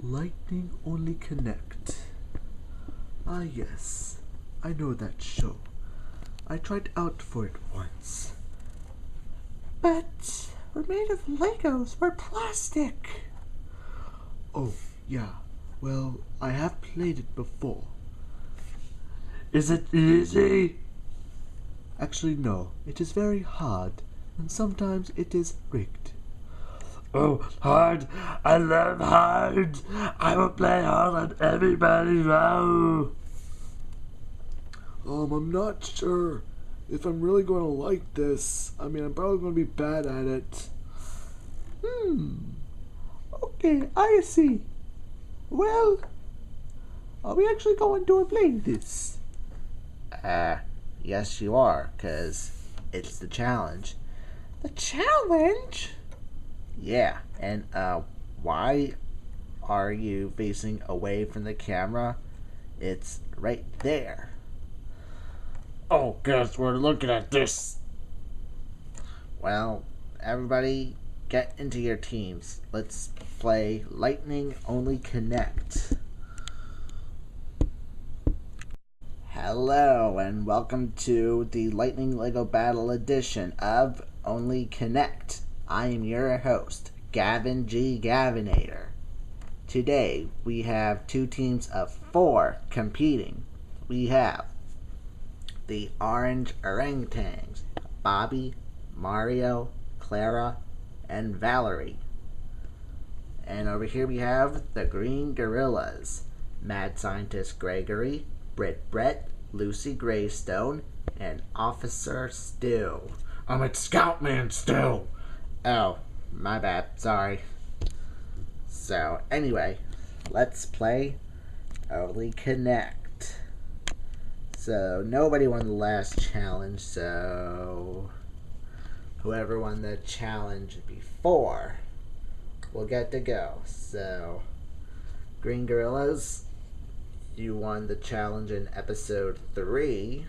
Lightning Only Connect. Ah yes, I know that show. I tried out for it once. But we're made of Legos. We're plastic. Oh, yeah. Well, I have played it before. Is it easy? Actually, no. It is very hard, and sometimes it is rigged. Oh, hard! I love hard! I will play hard on everybody now! I'm not sure if I'm really going to like this. I mean, I'm probably going to be bad at it. Okay, I see. Well, are we actually going to play this? Yes you are, 'cause it's the challenge. The challenge? Yeah, and, why are you facing away from the camera? It's right there. Oh, guess we're looking at this. Well, everybody get into your teams. Let's play Lightning Only Connect. Hello, and welcome to the Lightning Lego Battle Edition of Only Connect. I am your host, Gavin G. Gavinator. Today, we have two teams of 4 competing. We have the orange orangutans, Bobby, Mario, Clara, and Valerie. And over here we have the green gorillas, Mad Scientist Gregory, Brit Bret, Lucy Greystone, and Officer Stu. It's Scoutman Stu. Oh, my bad, sorry. So, anyway, let's play Only Connect. So, nobody won the last challenge, so whoever won the challenge before will get to go. So, Green Gorillas, you won the challenge in episode 3.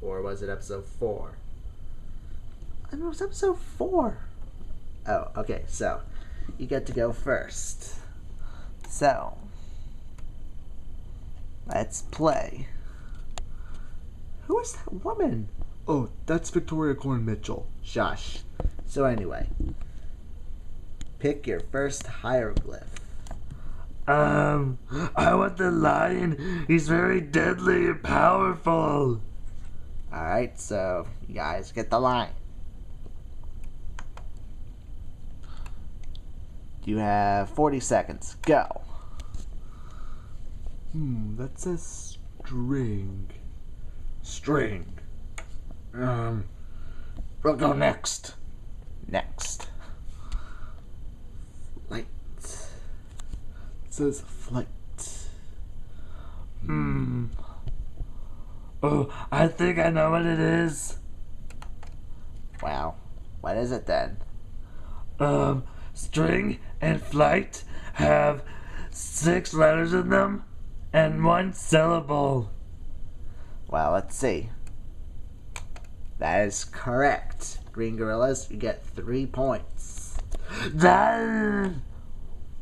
Or was it episode 4? I know it's episode 4. Oh, okay, so you get to go first. So, let's play. Who is that woman? Oh, that's Victoria Corn Mitchell. Shush. So anyway, pick your first hieroglyph. I want the lion. He's very deadly and powerful. Alright, so you guys get the line. You have 40 seconds. Go. That says string. String. We'll go next. Next. Light. It says flight. Oh, I think I know what it is. Wow. What is it then? String and flight have 6 letters in them and 1 syllable. Well, let's see. That is correct. Green Gorillas, you get 3 points. Done!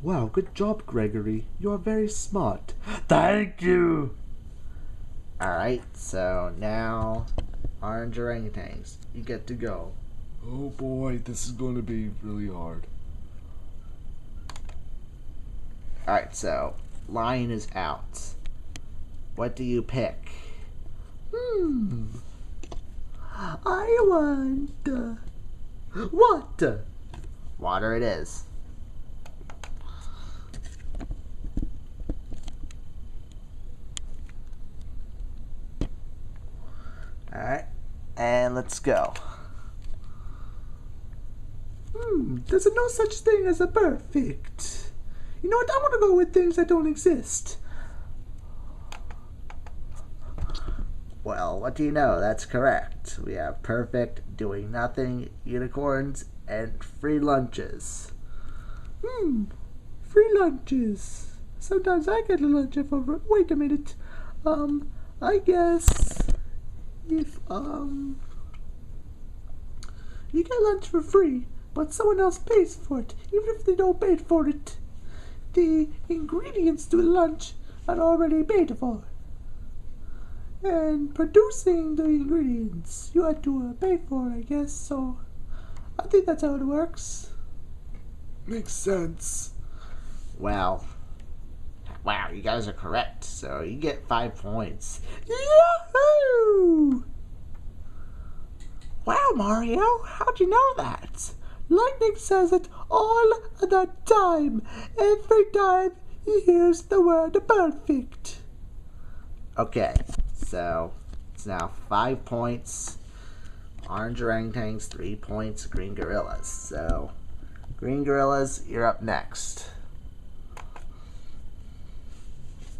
Wow, good job, Gregory. You are very smart. Thank you. Alright, so now orange orangutans, you get to go. Oh boy, this is going to be really hard. Alright, so lion is out. What do you pick? I want... what? Water it is. Alright, and let's go. There's no such thing as a perfect. You know what? I want to go with things that don't exist. Well, what do you know? That's correct. We have perfect, doing nothing, unicorns, and free lunches. Free lunches. Sometimes I get a lunch if wait a minute. I guess if you get lunch for free, but someone else pays for it, even if they don't pay for it. The ingredients to the lunch are already paid for. And producing the ingredients, you had to pay for, I guess, so I think that's how it works. Makes sense. Well, wow, you guys are correct. So you get 5 points. Yahoo! Wow, Mario, how'd you know that? Lightning says it all the time. Every time he hears the word perfect. Okay, so it's now 5 points. Orange orangutans, 3 points. Green gorillas. So, green gorillas, you're up next.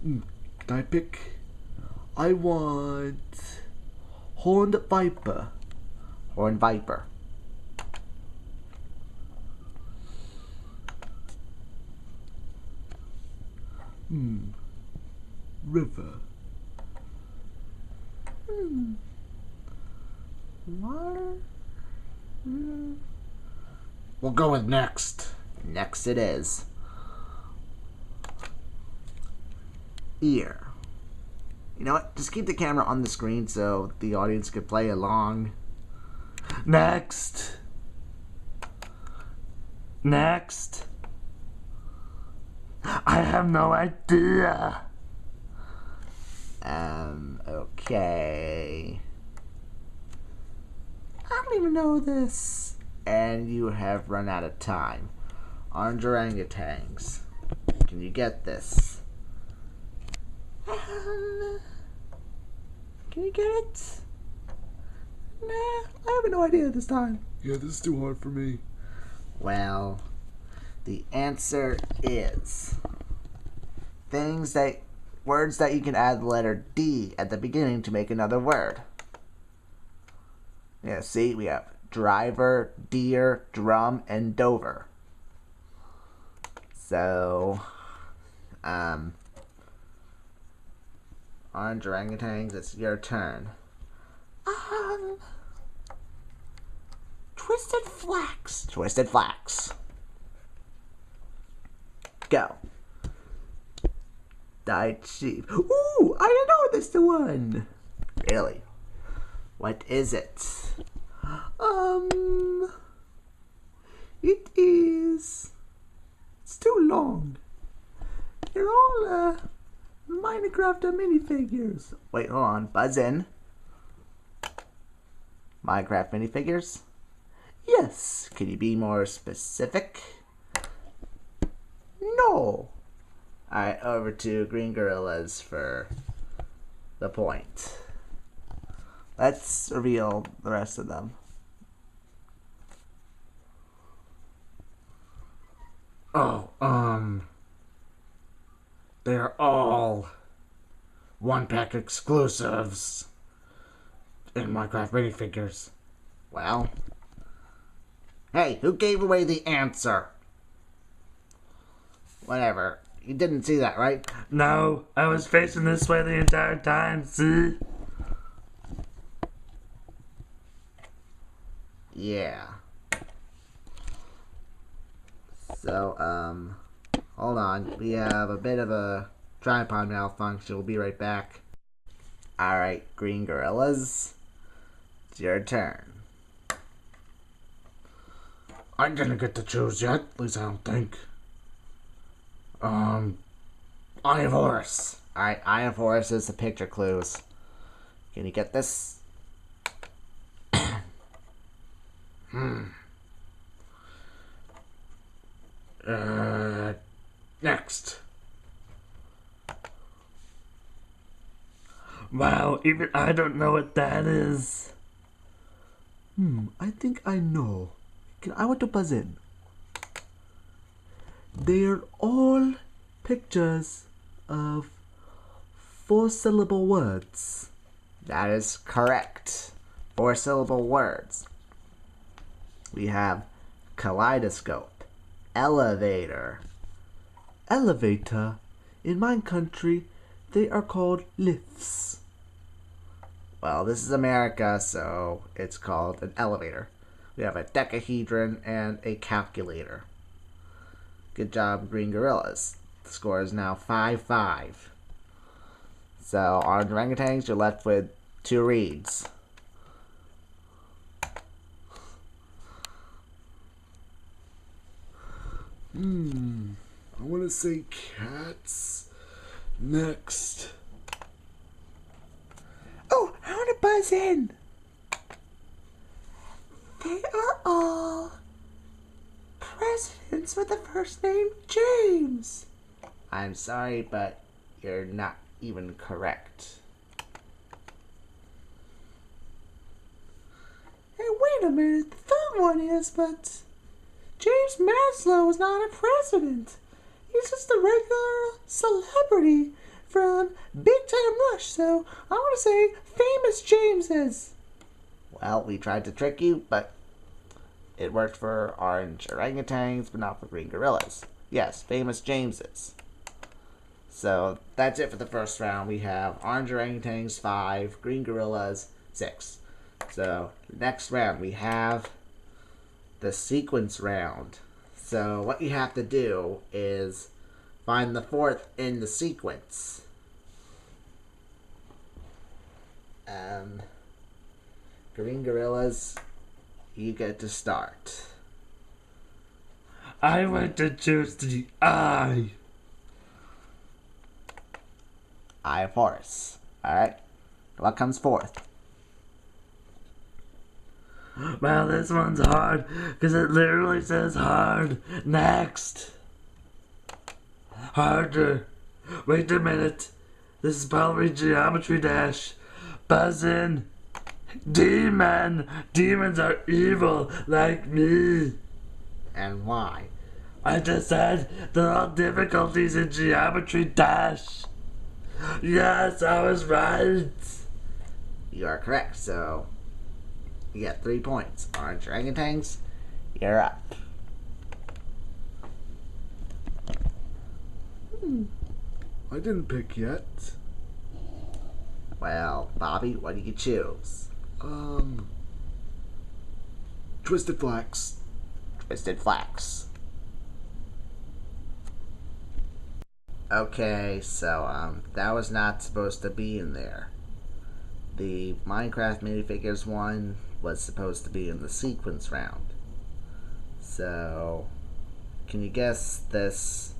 Can I pick? I want horned viper. Horned viper. River. Water? We'll go with next. Next it is. Ear. You know what? Just keep the camera on the screen so the audience can play along. Next. Next. I have no idea. Okay. I don't even know this. And you have run out of time. Orange orangutans. Can you get this? Can you get it? Nah, I have no idea this time. Yeah, this is too hard for me. Well, the answer is words that you can add the letter D at the beginning to make another word. Yeah, see, we have driver, deer, drum, and Dover. So, orange orangutans, it's your turn. Twisted flax. Twisted flax. Go. Dyed sheep. Ooh, I know this one. Really? What is it? It is. It's too long. They're all Minecraft minifigures. Wait, hold on. Buzz in. Minecraft minifigures? Yes. Can you be more specific? No. Alright, over to Green Gorillas for the point. Let's reveal the rest of them. They're all one-pack exclusives in Minecraft minifigures. Well, hey, who gave away the answer? Whatever. You didn't see that, right? No, I was facing this way the entire time, see? Yeah. So, hold on. We have a bit of a tripod malfunction. We'll be right back. Alright, Green Gorillas. It's your turn. I didn't get to choose yet, at least I don't think. Eye of Horus. Alright, Eye of Horus is the picture clues. Can you get this? Next. Wow, even I don't know what that is. I think I know. I want to buzz in. They're all pictures of 4-syllable words. That is correct. 4-syllable words. We have kaleidoscope, elevator. Elevator. In my country, they are called lifts. Well, this is America, so it's called an elevator. We have a decahedron and a calculator. Good job, Green Gorillas. The score is now 5-5. So, orange orangutans, you're left with 2 reads. I want to say cats. Next. Oh, I want to buzz in. They are all presidents with the first name James. I'm sorry, but you're not even correct. Hey, wait a minute. The third one is, but James Maslow is not a president. He's just a regular celebrity from Big Time Rush, so I want to say famous Jameses. Well, we tried to trick you, but it worked for orange orangutans, but not for green gorillas. Yes, famous Jameses. So that's it for the first round. We have orange orangutans 5, green gorillas 6. So next round we have the sequence round. So what you have to do is find the 4th in the sequence. Green gorillas, you get to start. I want to choose the eye. Eye of Horus. Alright. What comes 4th? Well, this one's hard because it literally says hard. Next. Harder. Wait a minute. This is probably Geometry Dash. Buzz in. Demon. Demons are evil like me. And why? I just said there are difficulties in Geometry Dash. Yes, I was right. You are correct, so you get 3 points. Orange orangutans, you're up. I didn't pick yet. Well, Bobby, what do you choose? Twisted Flax. Twisted Flax. Okay, so that was not supposed to be in there. The Minecraft minifigures one was supposed to be in the sequence round. So, can you guess this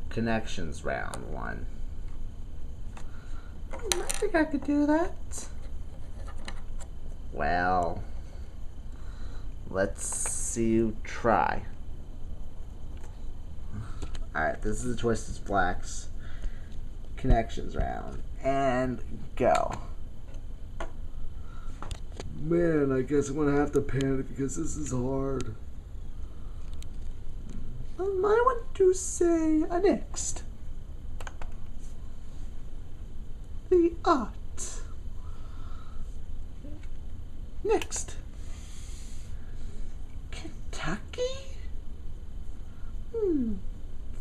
connections round one? I think I could do that. Well, let's see you try. Alright, this is the Twisted Flax connections round. And go. Man, I guess I'm gonna have to panic because this is hard. I want to say next. The art. Next. Kentucky?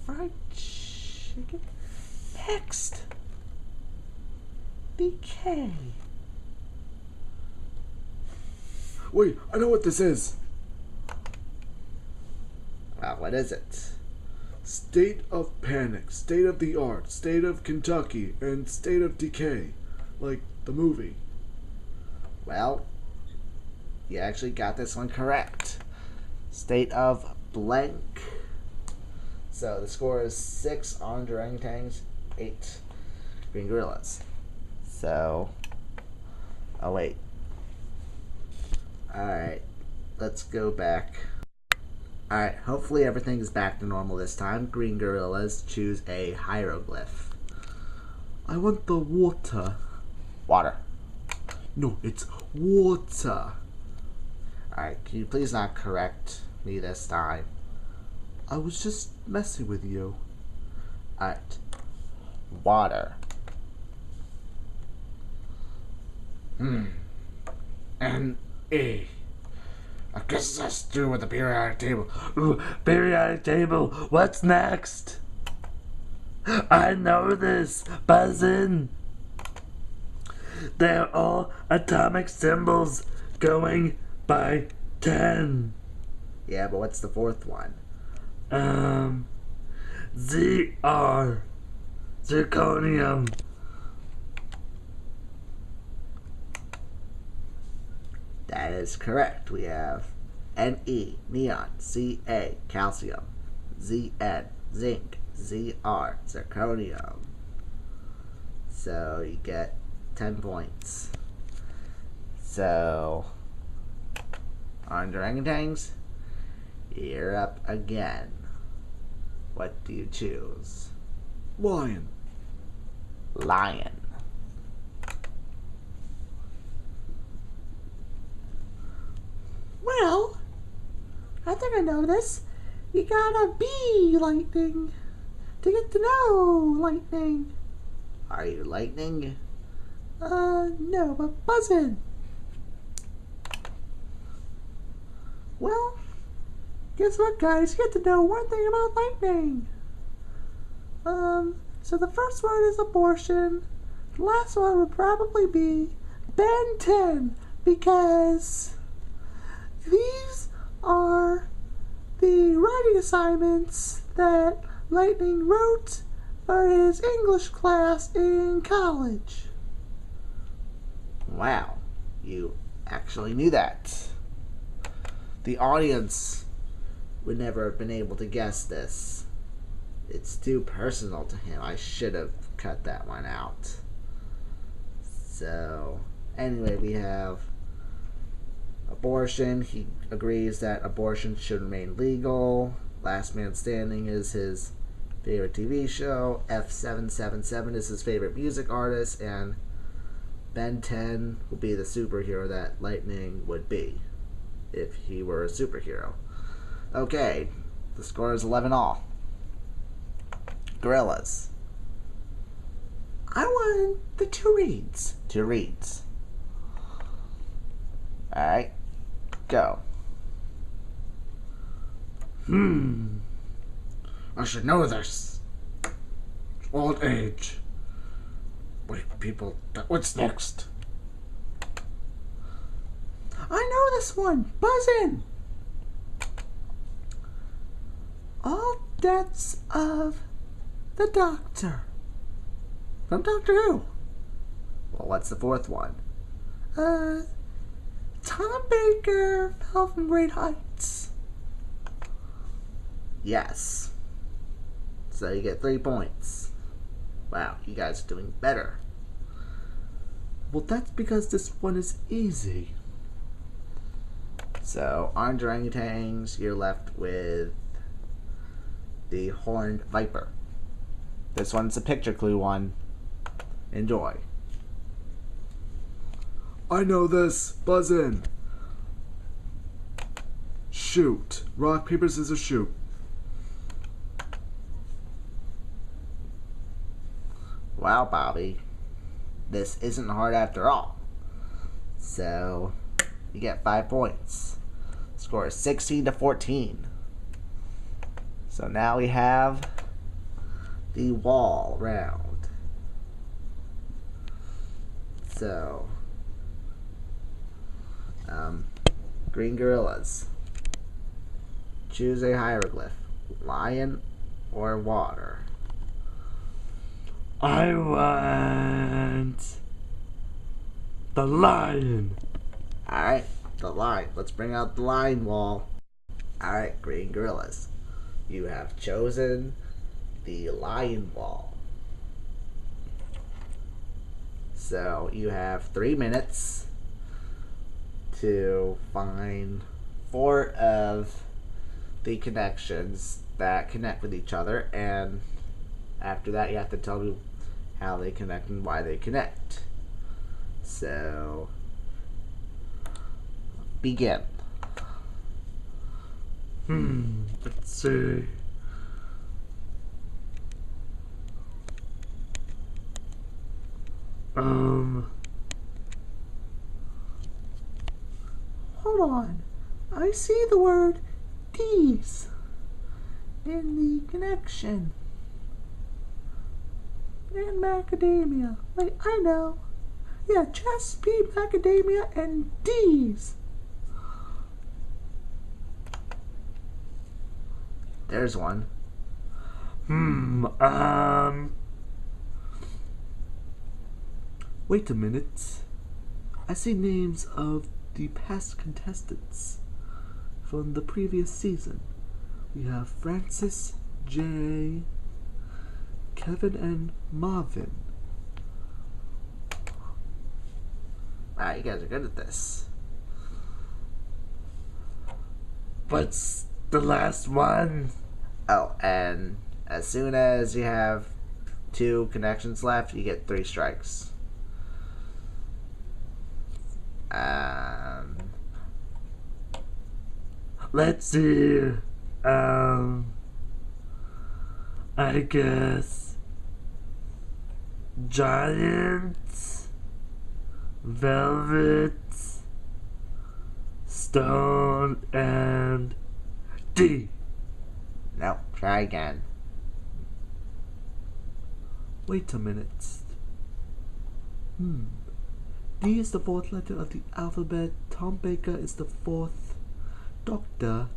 Fried chicken. Next. BK. Wait, I know what this is. Well, what is it? State of Panic, State of the Art, State of Kentucky, and State of Decay. Like the movie. Well, you actually got this one correct. State of blank. So the score is 6 orange orangutans, 8 green gorillas. So, oh wait. Alright, let's go back. Alright, hopefully everything is back to normal this time. Green gorillas, choose a hieroglyph. I want the water. Water. No, it's water. Alright, can you please not correct me this time? I was just messing with you. Alright. Water. N-A. I guess that's to do with the periodic table. Ooh, periodic table. What's next? I know this. Buzz in. They're all atomic symbols going by 10. Yeah, but what's the fourth one? ZR. Zirconium. That is correct. We have Ne, neon, Ca, calcium, Zn, zinc, Zr, zirconium. So you get 10 points. So, on orangutans, you're up again. What do you choose? Lion. Lion. Well, I think I know this. You gotta be lightning to get to know lightning. Are you lightning? No, but buzzing. Well, guess what, guys? You get to know one thing about lightning. So the first word is abortion. The last one would probably be Ben 10, because these are the writing assignments that Lightning wrote for his English class in college. Wow, you actually knew that. The audience would never have been able to guess this. It's too personal to him. I should have cut that one out. So, anyway, we have abortion. He agrees that abortion should remain legal. Last Man Standing is his favorite TV show. F777 is his favorite music artist. And Ben 10 will be the superhero that Lightning would be if he were a superhero. Okay, the score is 11-all. Gorillas. I won the two reads. 2 reads. Alright, go. I should know this. Old age. Wait, people, what's next? I know this one. Buzzin'. All Deaths of the Doctor. From Doctor Who. Well, what's the fourth one? Tom Baker fell from great heights. Yes. So you get 3 points. Wow, you guys are doing better. Well, that's because this one is easy. So, orange orangutans, you're left with the horned viper. This one's a picture clue one. Enjoy. I know this. Buzz in. Shoot. Rock, paper, scissors, shoot. Wow, Bobby. This isn't hard after all. So, you get 5 points. Score is 16-14. So now we have the wall round. So, green gorillas. Choose a hieroglyph. Lion or water. I want the lion. Alright, the line. Let's bring out the line wall. Alright, green gorillas. You have chosen the lion wall. So you have 3 minutes to find 4 of the connections that connect with each other, and after that you have to tell me how they connect and why they connect. So begin. Let's see. Hold on. I see the word D's in the connection. And macadamia. Wait, I know. Yeah, chess, P, macadamia, and D's. There's one. Wait a minute. I see names of the past contestants from the previous season. We have Francis, Jay, Kevin, and Marvin. Wow, you guys are good at this. What's the last one? Oh, and as soon as you have 2 connections left, you get 3 strikes. Let's see. I guess Giants, Velvet, Stone, and D. No, try again. Wait a minute. D is the 4th letter of the alphabet. Tom Baker is the 4th Doctor.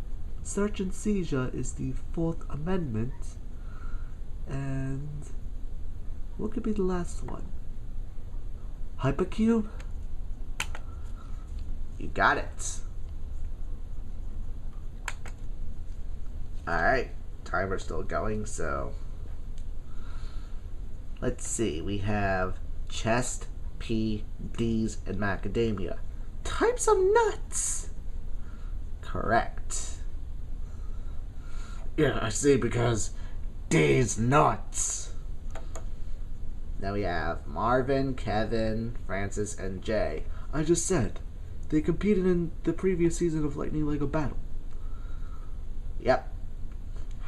Search and Seizure is the 4th Amendment. And what could be the last one? Hypercube? You got it. Alright, timer's still going, so let's see. We have chest, P, D's, and macadamia. Types of nuts. Correct. Yeah, I see, because D's nuts. Now we have Marvin, Kevin, Francis, and Jay. I just said. They competed in the previous season of Lightning Lego Battle. Yep.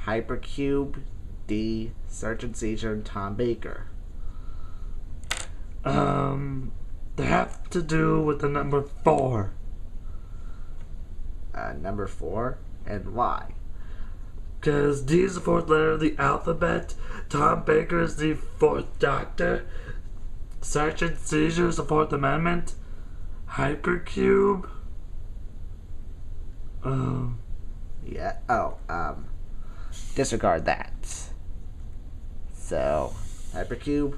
Hypercube, D, Search and Seizure, and Tom Baker. They have to do with the number 4. Number 4, and why? Because D is the 4th letter of the alphabet, Tom Baker is the 4th Doctor, Search and Seizure is the 4th Amendment, Hypercube, Yeah. Oh, disregard that. So, Hypercube?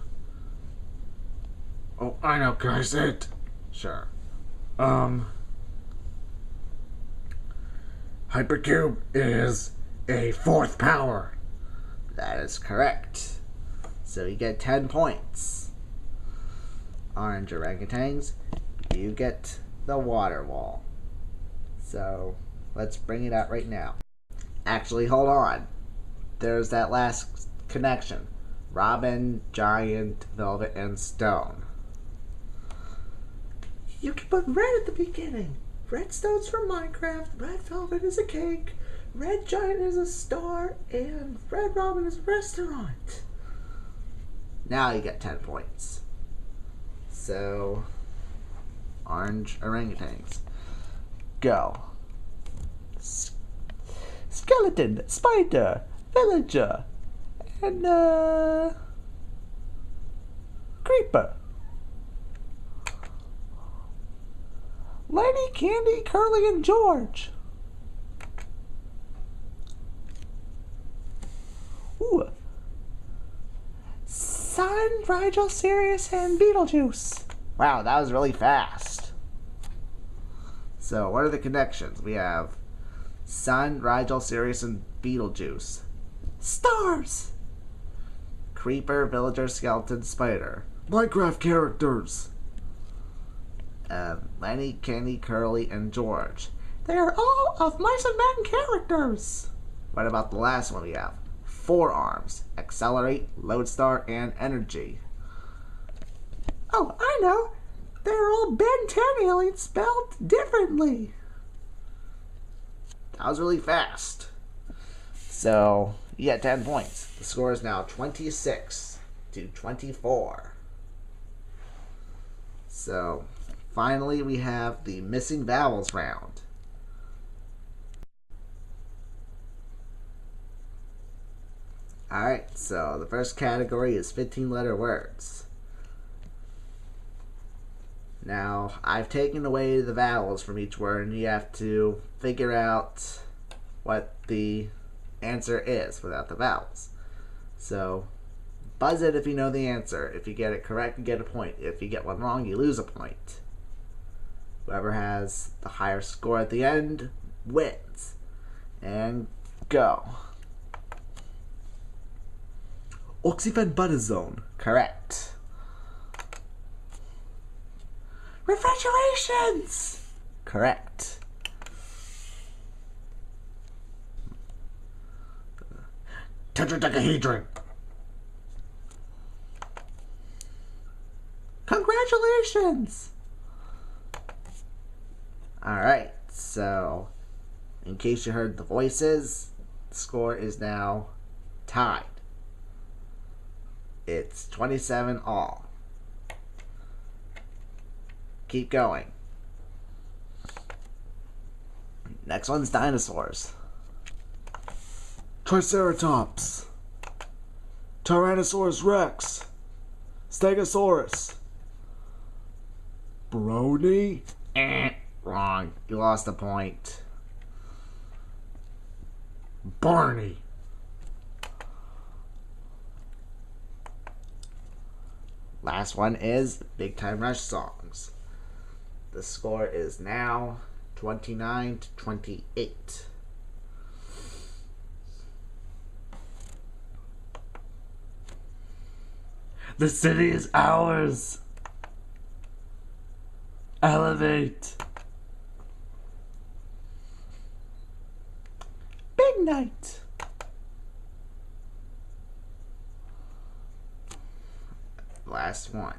oh, I know, can I say it? Sure. Hypercube is a 4th power. That is correct. So you get 10 points. Orange orangutans, you get the water wall. So let's bring it out right now. Actually, hold on. There's that last connection. Robin, Giant, Velvet, and Stone. You can put red at the beginning. Red stone's from Minecraft, red velvet is a cake, red giant is a star, and red robin is a restaurant. Now you get 10 points. So, orange orangutans. Go. Skeleton, spider, villager, and creeper. Lenny, Candy, Curly, and George. Ooh. Sun, Rigel, Sirius, and Beetlejuice. Wow, that was really fast. So, what are the connections? We have Sun, Rigel, Sirius, and Beetlejuice. Stars. Creeper, Villager, Skeleton, Spider. Minecraft characters. Lenny, Candy, Curly, and George. They are all of Mice and Men characters. What about the last one we have? Forearms, Accelerate, Lodestar, and Energy. Oh, I know. They're all Ben 10 aliens spelled differently. That was really fast. So, you get 10 points. The score is now 26 to 24. So, finally, we have the missing vowels round. Alright, so the first category is 15-letter words. Now, I've taken away the vowels from each word, and you have to figure out what the answer is without the vowels. So, buzz it if you know the answer. If you get it correct, you get a point. If you get one wrong, you lose a point. Whoever has the higher score at the end wins. And go. Oxyfenbutazone. Correct. Refrigerations! Correct. Tetradecahedron. Congratulations! Alright, so in case you heard the voices, the score is now tied. It's 27 all. Keep going. Next one's dinosaurs. Triceratops. Tyrannosaurus Rex. Stegosaurus. Brony. Wrong. You lost a point. Barney. Last one is Big Time Rush songs. The score is now 29 to 28. The city is ours. Elevate. Big night! Last one.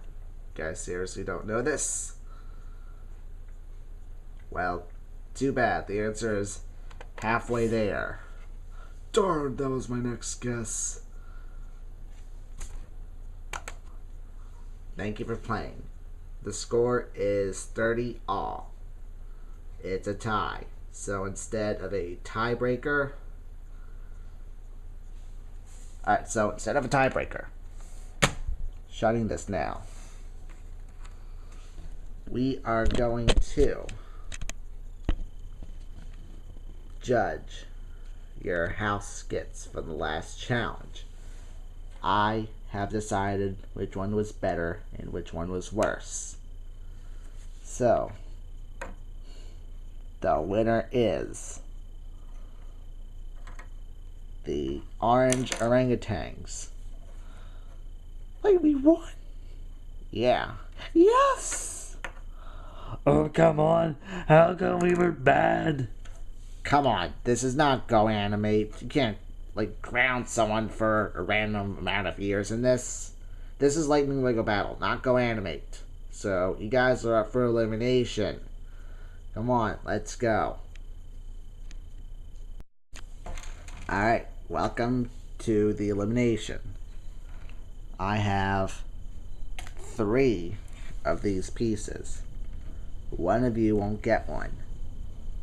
You guys seriously don't know this? Well, too bad. The answer is halfway there. Darn, that was my next guess. Thank you for playing. The score is 30 all. It's a tie. So instead of a tiebreaker... Alright, so instead of a tiebreaker, shutting this now, we are going to judge your house skits for the last challenge. I have decided which one was better and which one was worse. So, the winner is the orange orangutans. Wait, we won? Yeah. Yes! Oh, come on. How come we were bad? Come on, this is not Go Animate. You can't, ground someone for a random amount of years in this. This is Lightning Lego Battle, not Go Animate. So, you guys are up for elimination. Come on, let's go. Alright, welcome to the elimination. I have 3 of these pieces. One of you won't get one.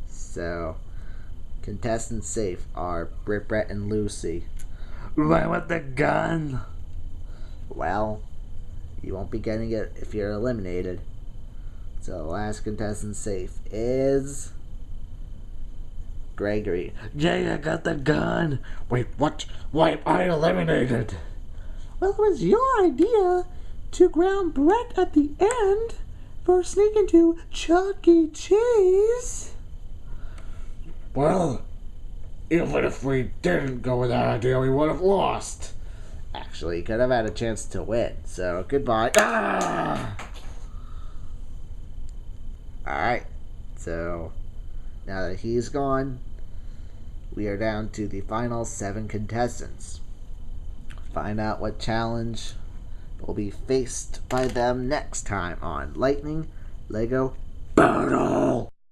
So, contestants safe are Brit Bret and Lucy. Why with the gun? Well, you won't be getting it if you're eliminated. So the last contestant safe is Gregory. Jay, I got the gun. Wait, what? Why am I eliminated? Well, it was your idea to ground Brett at the end for sneaking to Chuck E. Cheese. Well, even if we didn't go with that idea, we would have lost. Actually, you could have had a chance to win. So goodbye. Ah! Alright, so now that he's gone, we are down to the final 7 contestants. Find out what challenge will be faced by them next time on Lightning Lego Battle.